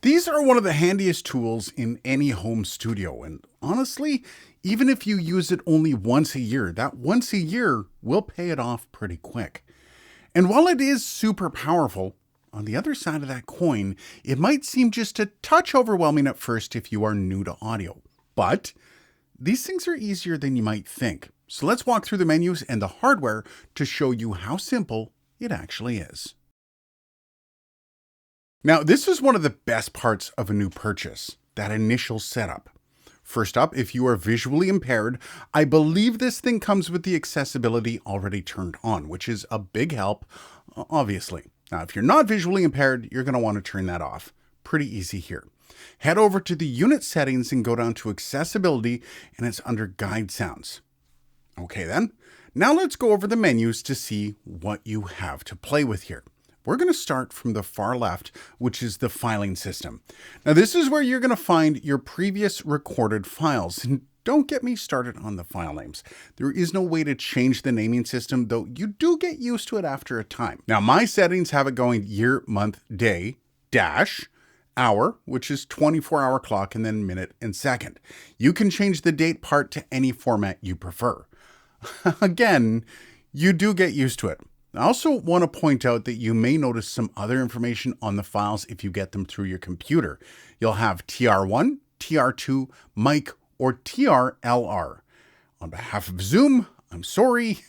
These are one of the handiest tools in any home studio, and honestly, even if you use it only once a year, that once a year will pay it off pretty quick. And while it is super powerful, on the other side of that coin, it might seem just a touch overwhelming at first if you are new to audio. But these things are easier than you might think. So let's walk through the menus and the hardware to show you how simple it actually is. Now, this is one of the best parts of a new purchase, that initial setup. First up, if you are visually impaired, I believe this thing comes with the accessibility already turned on, which is a big help, obviously. Now, if you're not visually impaired, you're going to want to turn that off. Pretty easy here. Head over to the unit settings and go down to accessibility, and it's under guide sounds. Okay then, now let's go over the menus to see what you have to play with here. We're going to start from the far left, which is the filing system. Now this is where you're going to find your previous recorded files. And don't get me started on the file names. There is no way to change the naming system, though you do get used to it after a time. Now my settings have it going year, month, day, dash, hour, which is 24-hour clock, and then minute and second. You can change the date part to any format you prefer. Again, you do get used to it. I also want to point out that you may notice some other information on the files if you get them through your computer. You'll have TR1, TR2, mic, or TRLR. On behalf of Zoom, I'm sorry,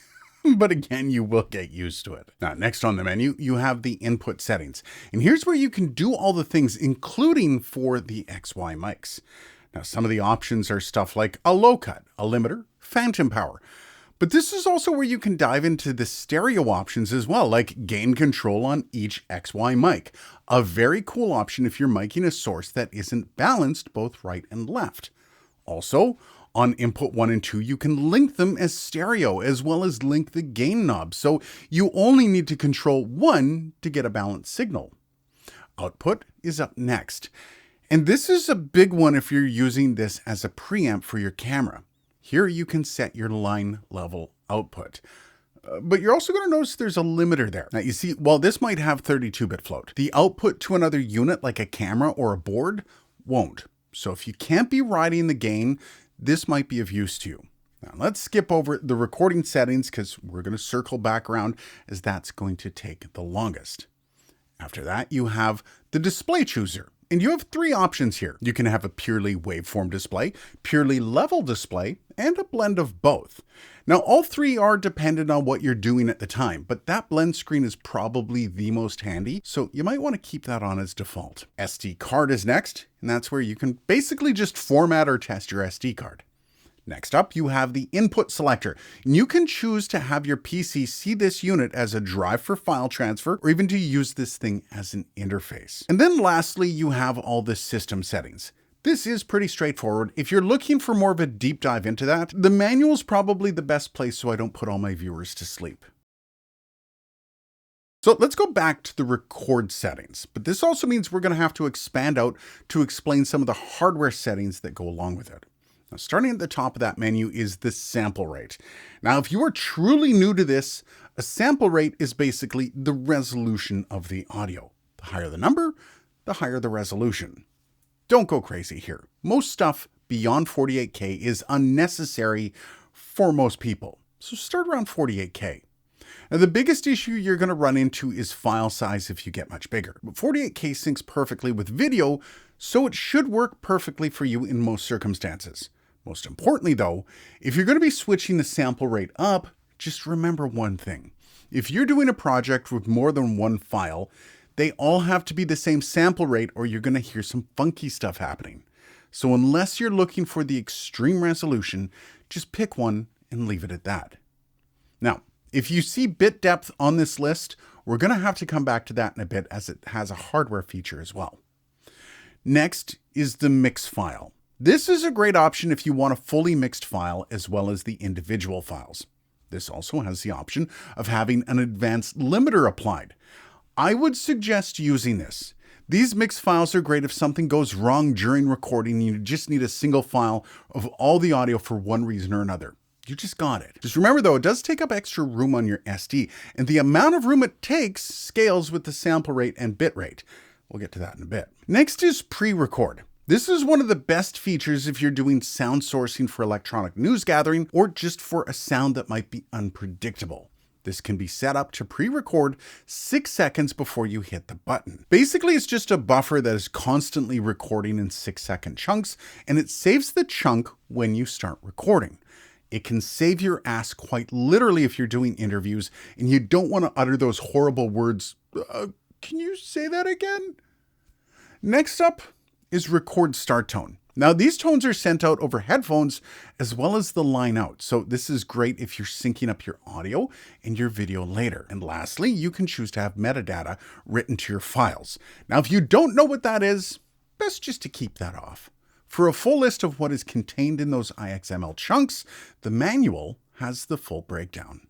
but again, you will get used to it. Now, next on the menu, you have the input settings. And here's where you can do all the things, including for the XY mics. Now, some of the options are stuff like a low cut, a limiter, phantom power. But this is also where you can dive into the stereo options as well, like gain control on each XY mic. A very cool option if you're miking a source that isn't balanced both right and left. Also, on input 1 and 2, you can link them as stereo as well as link the gain knob. So you only need to control one to get a balanced signal. Output is up next. And this is a big one if you're using this as a preamp for your camera. Here you can set your line level output. But you're also going to notice there's a limiter there. Now you see, while this might have 32-bit float, the output to another unit like a camera or a board won't. So if you can't be riding the gain, this might be of use to you. Now let's skip over the recording settings because we're going to circle back around as that's going to take the longest. After that, you have the display chooser. And you have three options here. You can have a purely waveform display, purely level display, and a blend of both. Now, all three are dependent on what you're doing at the time, but that blend screen is probably the most handy, so you might want to keep that on as default. SD card is next, and that's where you can basically just format or test your SD card. Next up, you have the input selector. And you can choose to have your PC see this unit as a drive for file transfer, or even to use this thing as an interface. And then lastly, you have all the system settings. This is pretty straightforward. If you're looking for more of a deep dive into that, the manual is probably the best place so I don't put all my viewers to sleep. So let's go back to the record settings, but this also means we're going to have to expand out to explain some of the hardware settings that go along with it. Now, starting at the top of that menu is the sample rate. Now, if you are truly new to this, a sample rate is basically the resolution of the audio. The higher the number, the higher the resolution. Don't go crazy here. Most stuff beyond 48K is unnecessary for most people. So start around 48K. Now, the biggest issue you're going to run into is file size if you get much bigger. But 48K syncs perfectly with video, so it should work perfectly for you in most circumstances. Most importantly though, if you're going to be switching the sample rate up, just remember one thing. If you're doing a project with more than one file, they all have to be the same sample rate or you're going to hear some funky stuff happening. So unless you're looking for the extreme resolution, just pick one and leave it at that. Now, if you see bit depth on this list, we're going to have to come back to that in a bit as it has a hardware feature as well. Next is the mix file. This is a great option if you want a fully mixed file as well as the individual files. This also has the option of having an advanced limiter applied. I would suggest using this. These mix files are great if something goes wrong during recording and you just need a single file of all the audio for one reason or another. You just got it. Just remember though, it does take up extra room on your SD, and the amount of room it takes scales with the sample rate and bit rate. We'll get to that in a bit. Next is pre-record. This is one of the best features if you're doing sound sourcing for electronic news gathering or just for a sound that might be unpredictable. This can be set up to pre-record 6 seconds before you hit the button. Basically, it's just a buffer that is constantly recording in 6-second chunks, and it saves the chunk when you start recording. It can save your ass quite literally if you're doing interviews and you don't want to utter those horrible words. Can you say that again? Next up is record start tone. Now these tones are sent out over headphones as well as the line out. So this is great if you're syncing up your audio and your video later. And lastly, you can choose to have metadata written to your files. Now, if you don't know what that is, best just to keep that off. For a full list of what is contained in those IXML chunks, the manual has the full breakdown.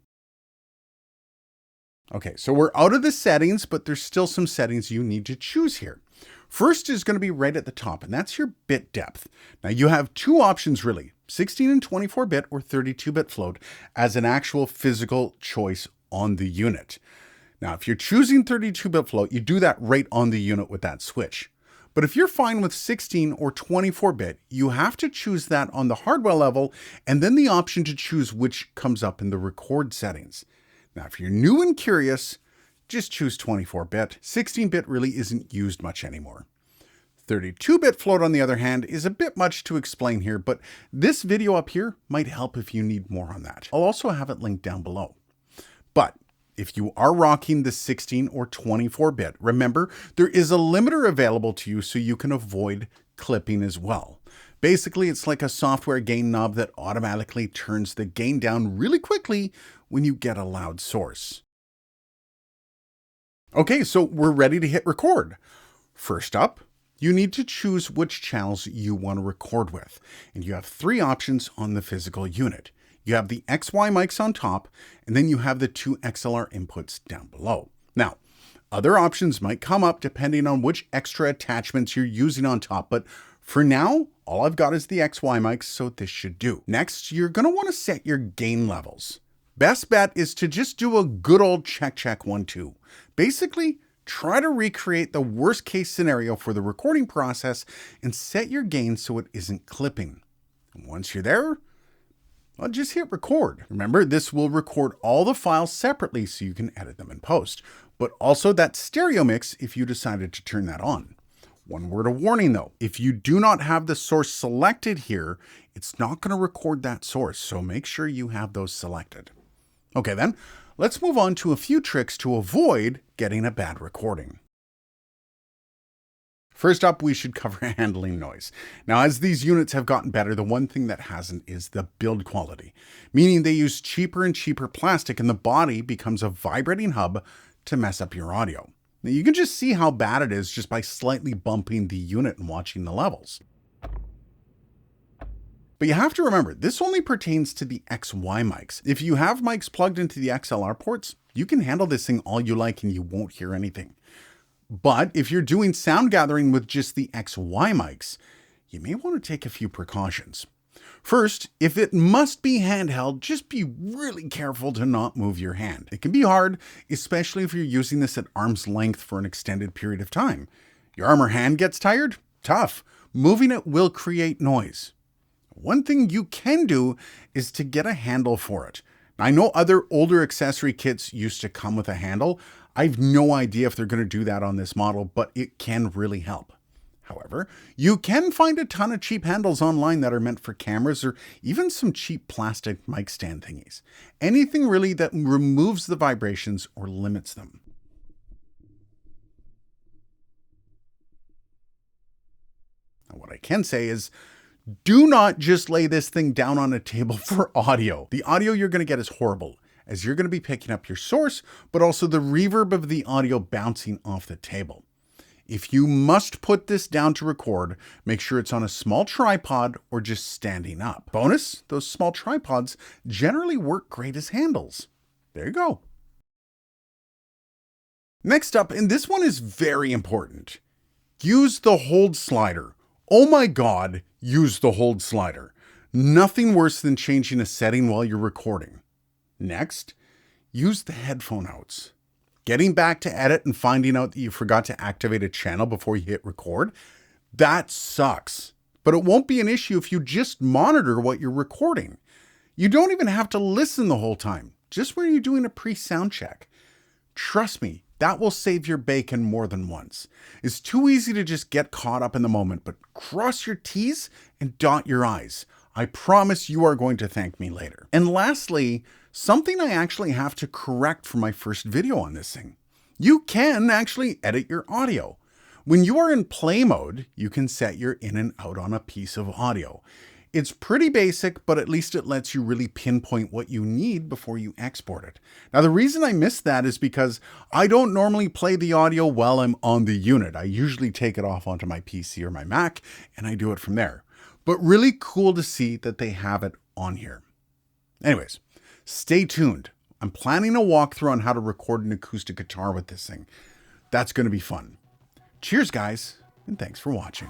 Okay, so we're out of the settings, but there's still some settings you need to choose here. First is going to be right at the top, and that's your bit depth. Now you have two options really, 16 and 24-bit or 32-bit float as an actual physical choice on the unit. Now, if you're choosing 32-bit float, you do that right on the unit with that switch. But if you're fine with 16 or 24-bit, you have to choose that on the hardware level and then the option to choose which comes up in the record settings. Now, if you're new and curious, just choose 24-bit. 16-bit really isn't used much anymore. 32-bit float, on the other hand, is a bit much to explain here, but this video up here might help if you need more on that. I'll also have it linked down below. But if you are rocking the 16 or 24-bit, remember, there is a limiter available to you so you can avoid clipping as well. Basically, it's like a software gain knob that automatically turns the gain down really quickly when you get a loud source. Okay, so we're ready to hit record. First up, you need to choose which channels you want to record with. And you have 3 options on the physical unit. You have the XY mics on top, and then you have the 2 XLR inputs down below. Now, other options might come up depending on which extra attachments you're using on top, but for now, all I've got is the XY mics, so this should do. Next, you're going to want to set your gain levels. Best bet is to just do a good old check 1 2. Basically, try to recreate the worst case scenario for the recording process and set your gain so it isn't clipping. And once you're there, well, just hit record. Remember, this will record all the files separately so you can edit them in post, but also that stereo mix if you decided to turn that on. One word of warning though, if you do not have the source selected here, it's not going to record that source, so make sure you have those selected. Okay then, let's move on to a few tricks to avoid getting a bad recording. First up, we should cover handling noise. Now, as these units have gotten better, the one thing that hasn't is the build quality, meaning they use cheaper and cheaper plastic and the body becomes a vibrating hub to mess up your audio. Now, you can just see how bad it is just by slightly bumping the unit and watching the levels. But you have to remember, this only pertains to the XY mics. If you have mics plugged into the XLR ports, you can handle this thing all you like and you won't hear anything. But if you're doing sound gathering with just the XY mics, you may want to take a few precautions. First, if it must be handheld, just be really careful to not move your hand. It can be hard, especially if you're using this at arm's length for an extended period of time. Your arm or hand gets tired? Tough. Moving it will create noise. One thing you can do is to get a handle for it. I know other older accessory kits used to come with a handle. I've no idea if they're going to do that on this model, but it can really help. However, you can find a ton of cheap handles online that are meant for cameras or even some cheap plastic mic stand thingies. Anything really that removes the vibrations or limits them. Now, what I can say is, do not just lay this thing down on a table for audio. The audio you're going to get is horrible, as you're going to be picking up your source, but also the reverb of the audio bouncing off the table. If you must put this down to record, make sure it's on a small tripod or just standing up. Bonus, those small tripods generally work great as handles. There you go. Next up, and this one is very important, use the hold slider. Oh my God, use the hold slider. Nothing worse than changing a setting while you're recording. Next, use the headphone outs. Getting back to edit and finding out that you forgot to activate a channel before you hit record, that sucks. But it won't be an issue if you just monitor what you're recording. You don't even have to listen the whole time, just when you're doing a pre-sound check. Trust me, that will save your bacon more than once. It's too easy to just get caught up in the moment, but cross your T's and dot your I's. I promise you are going to thank me later. And lastly, something I actually have to correct for my first video on this thing. You can actually edit your audio. When you are in play mode, you can set your in and out on a piece of audio. It's pretty basic, but at least it lets you really pinpoint what you need before you export it. Now, the reason I missed that is because I don't normally play the audio while I'm on the unit. I usually take it off onto my PC or my Mac, and I do it from there. But really cool to see that they have it on here. Anyways, stay tuned. I'm planning a walkthrough on how to record an acoustic guitar with this thing. That's going to be fun. Cheers, guys, and thanks for watching.